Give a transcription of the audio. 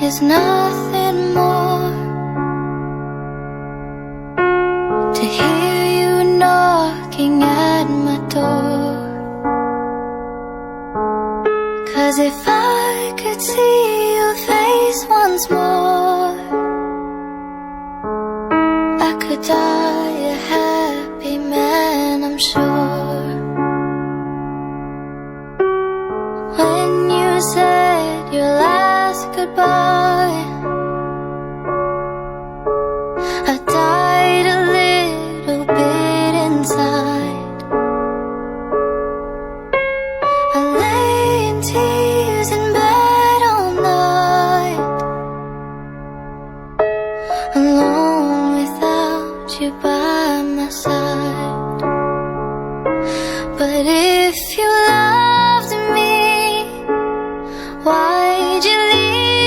is nothing more. To hear you knocking at my door. 'Cause if I could see your face once more, I could die a happy man, I'm sure. When you said your last goodbye, I died a little bit inside. I lay in tears in bed all night, alone without you by my side. But if you loved me, why'd you leave